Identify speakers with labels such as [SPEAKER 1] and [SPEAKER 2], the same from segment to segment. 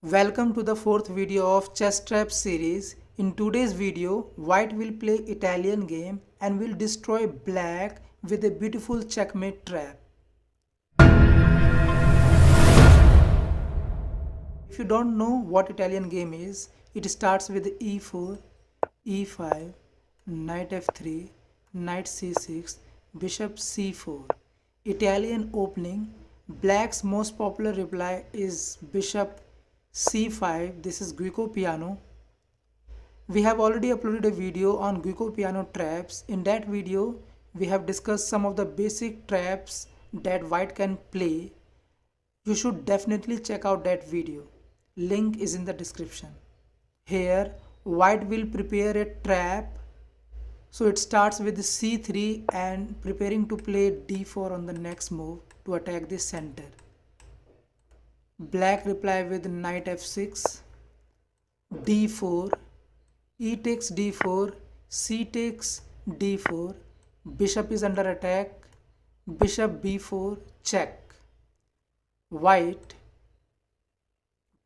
[SPEAKER 1] Welcome to the fourth video of Chess Trap Series. In today's video, White will play Italian game and will destroy Black with a beautiful checkmate trap. If you don't know what Italian game is, it starts with e4, e5, knight f3, knight c6, bishop c4. Italian opening, Black's most popular reply is bishop c5. This is Giuoco Piano. We have already uploaded a video on Giuoco Piano traps. In that video, we have discussed some of the basic traps that White can play. You should definitely check out that video. Link is in the description. Here, White will prepare a trap. So it starts with c3 and preparing to play d4 on the next move to attack the center. Black reply with knight f6, d4, e takes d4, c takes d4, bishop is under attack, bishop b4, check. White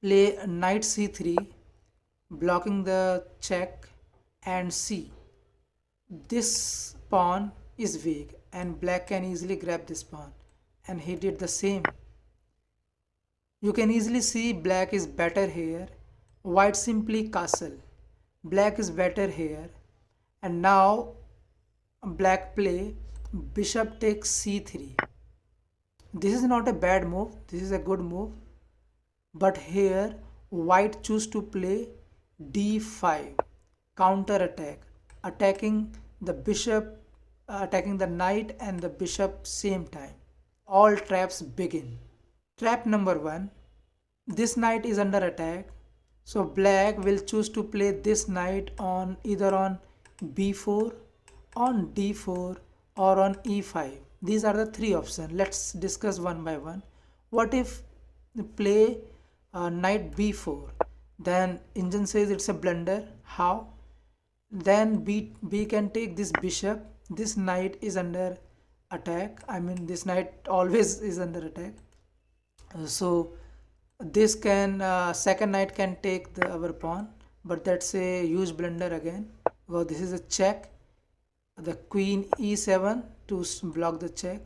[SPEAKER 1] play knight c3, blocking the check, and c. This pawn is weak and Black can easily grab this pawn, and he did the same. You can easily see Black is better here. White simply castle. Black is better here. And now Black play bishop takes c3. This is not a bad move. This is a good move. But here White choose to play d5. Counter attack. Attacking the bishop, attacking the knight and the bishop same time. All traps begin. Trap number 1. This knight is under attack. So Black will choose to play this knight on either on b4, on d4 or on e5. These are the three options. Let's discuss one by one. What if play knight b4? Then engine says it's a blunder. How? Then B can take this bishop. This knight is under attack. This knight always is under attack. So this can second knight can take the our pawn, but that's a huge blunder again because this is a check. The queen e7 to block the check,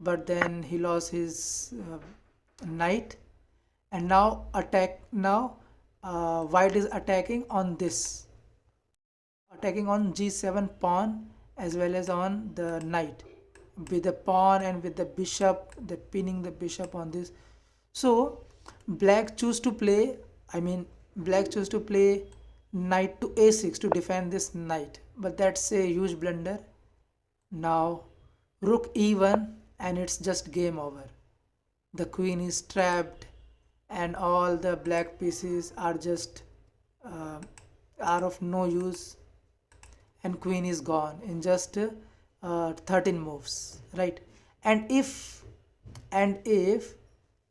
[SPEAKER 1] but then he lost his knight, and now attack. Now White is attacking on this, attacking on g7 pawn as well as on the knight with the pawn and with the bishop, the pinning the bishop on this. So Black choose to play Black choose to play knight to a6 to defend this knight, but that's a huge blunder. Now rook e1 and it's just game over. The queen is trapped and all the Black pieces are just are of no use, and queen is gone in just 13 moves, right? And if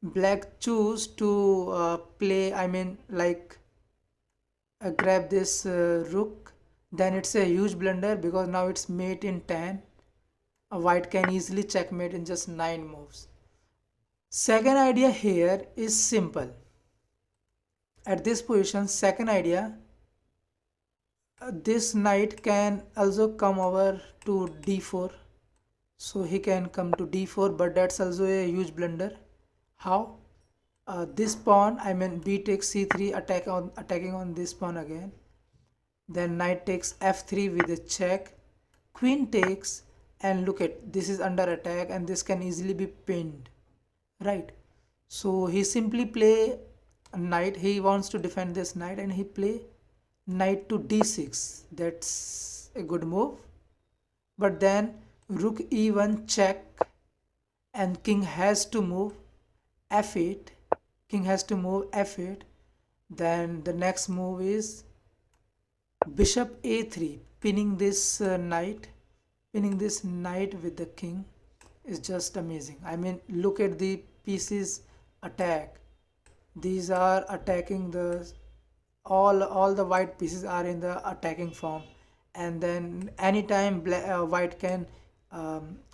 [SPEAKER 1] Black choose to play grab this rook, then it's a huge blunder because now it's mate in 10. White can easily checkmate in just 9 moves. Second idea here is simple. At this position, second idea, this knight can also come over to d4. So he can come to d4, but that's also a huge blunder. How? This pawn, b takes c3, attacking on this pawn again. Then knight takes f3 with a check. Queen takes, and look at this is under attack and this can easily be pinned, right? So he simply play a knight. He wants to defend this knight and he play knight to d6. That's a good move. But then rook e1 check and king has to move f8. King has to move f8. Then the next move is bishop a3, pinning this knight. Pinning this knight with the king is just amazing. Look at the pieces attack. These are attacking the all the white pieces are in the attacking form, and then anytime White can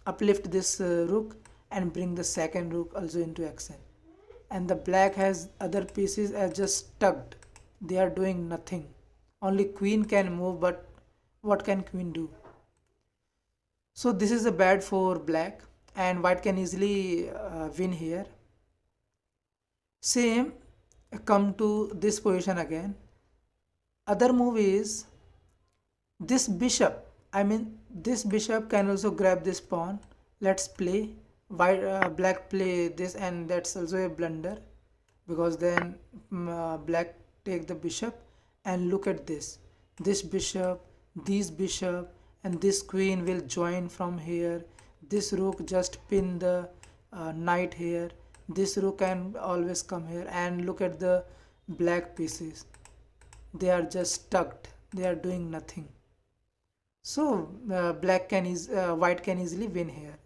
[SPEAKER 1] uplift this rook and bring the second rook also into action. and the black has other pieces as just stuck. They are doing nothing. Only queen can move, but what can queen do? So this is a bad for black, and white can easily win here. Same, come to this position again. Other move is this bishop. I mean, this bishop can also grab this pawn. Let's play. White, black play this, and that's also a blunder, because then black take the bishop. And look at this. This bishop, this bishop, and this queen will join from here. This rook just pin the knight here. This rook can always come here, and look at the black pieces. They are just stuck. They are doing nothing. So white can easily win here.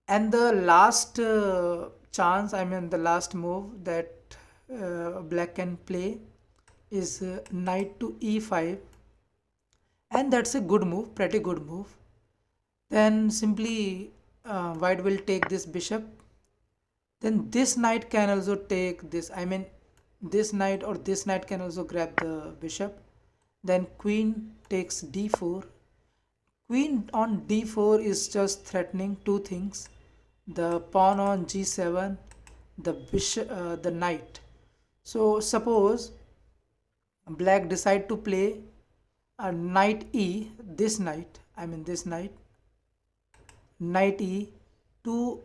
[SPEAKER 1] And the last chance, I mean the last move that black can play is knight to e5, and that's a good move, pretty good move. Then simply white will take this bishop. Then this knight can also take this, I mean this knight or this knight can also grab the bishop. Then queen takes d4. Queen on d4 is just threatening two things: the pawn on g7, the bishop, the knight. So suppose black decide to play a knight e, this knight, I mean this knight e to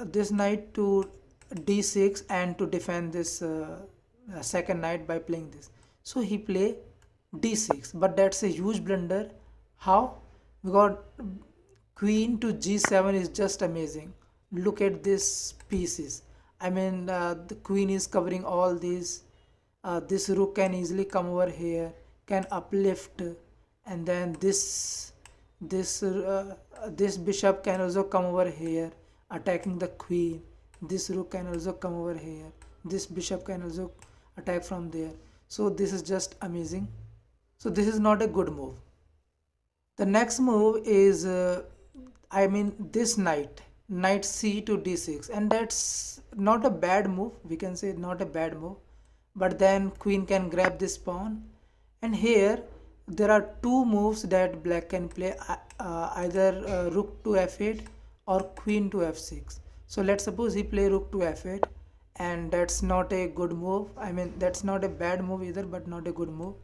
[SPEAKER 1] this knight to d6, and to defend this second knight by playing this. So he play d6, but that's a huge blunder. How? Because queen to g7 is just amazing. Look at this pieces. I mean the queen is covering all these. This rook can easily come over here, can uplift, and then this bishop can also come over here attacking the queen. This rook can also come over here. This bishop can also attack from there. So this is just amazing. So this is not a good move. The next move is I mean this knight c to d6, and that's not a bad move. We can say not a bad move, but then queen can grab this pawn. And here there are two moves that black can play, either rook to f8 or queen to f6. So let's suppose he play rook to f8, and that's not a good move. I mean that's not a bad move either, but not a good move.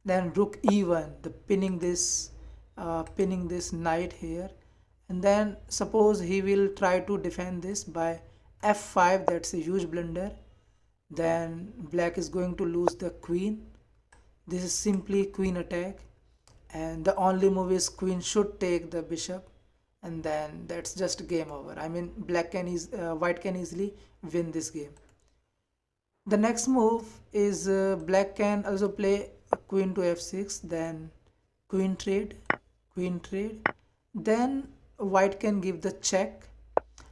[SPEAKER 1] Then rook e1, the pinning this knight here. And then suppose he will try to defend this by f5, that's a huge blunder. Then black is going to lose the queen. This is simply queen attack, and the only move is queen should take the bishop, and then that's just game over. I mean white can easily win this game. The next move is black can also play queen to f6, then queen trade. Then white can give the check,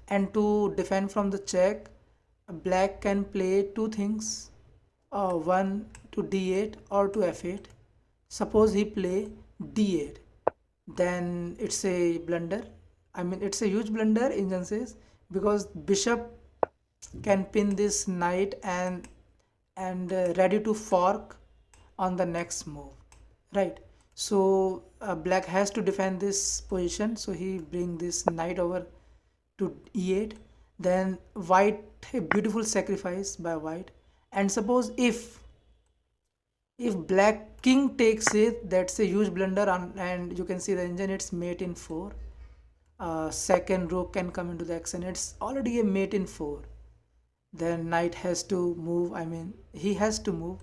[SPEAKER 1] and to defend from the check black can play two things, one to d8 or to f8. Suppose he play d8, then it's a blunder. I mean it's a huge blunder in sense, because bishop can pin this knight and ready to fork on the next move, right? So black has to defend this position, so he bring this knight over to e8. Then white, a beautiful sacrifice by white. And suppose if black king takes it, that's a huge blunder, and you can see the engine, it's mate in 4. Second rook can come into the action, it's already a mate in 4. Then knight has to move, I mean he has to move.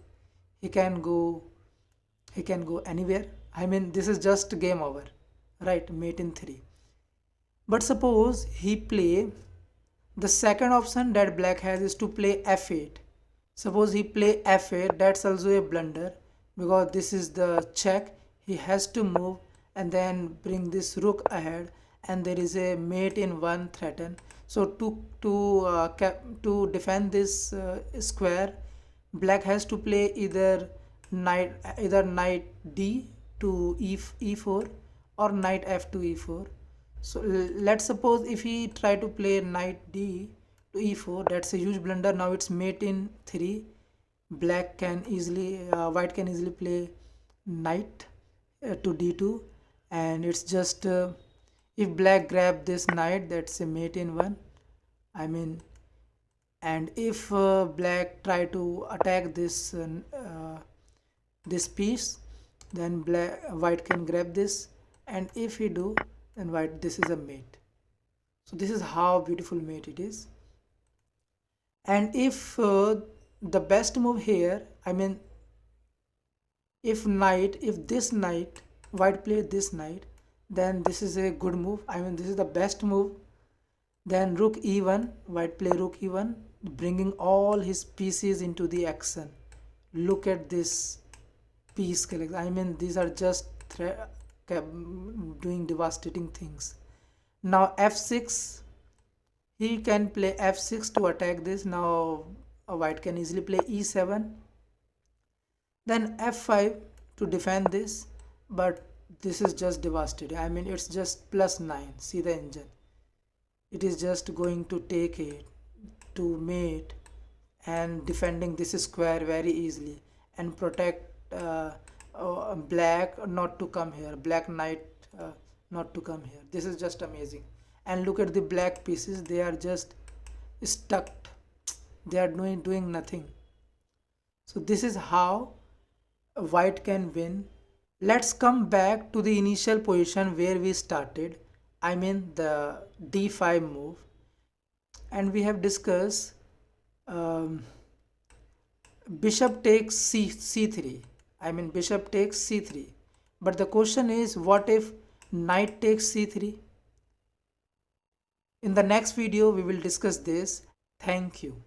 [SPEAKER 1] He can go anywhere. I mean this is just game over, right? Mate in 3. But suppose he play, the second option that black has is to play f8. Suppose he play f8, that's also a blunder, because this is the check. He has to move and then bring this rook ahead, and there is a mate in 1 threaten. So to defend this square, black has to play either knight d to e4 or knight f to e4. So let's suppose if he try to play knight d to e4. That's a huge blunder. Now it's mate in 3. White can easily play knight to d2, and it's just if black grab this knight, that's a mate in 1. I mean, and if black try to attack this piece, then white can grab this, and if he do, then white, this is a mate. So this is how beautiful mate it is. And if the best move here, I mean, if this knight, white play this knight, then this is a good move. I mean, this is the best move. Then rook e1, white play rook e1, bringing all his pieces into the action. Look at this piece collection. I mean, these are just doing devastating things. Now f6, he can play f6 to attack this. Now white can easily play e7, then f5 to defend this, but this is just devastating. I mean, it's just +9. See the engine, it is just going to take it to mate and defending this square very easily and protect black not to come here, black knight not to come here. This is just amazing. And look at the black pieces, they are just stuck, they are doing nothing. So this is how white can win. Let's come back to the initial position where we started, I mean the d5 move, and we have discussed bishop takes c3. I mean, bishop takes c3, but the question is, what if knight takes c3? In the next video we will discuss this. Thank you.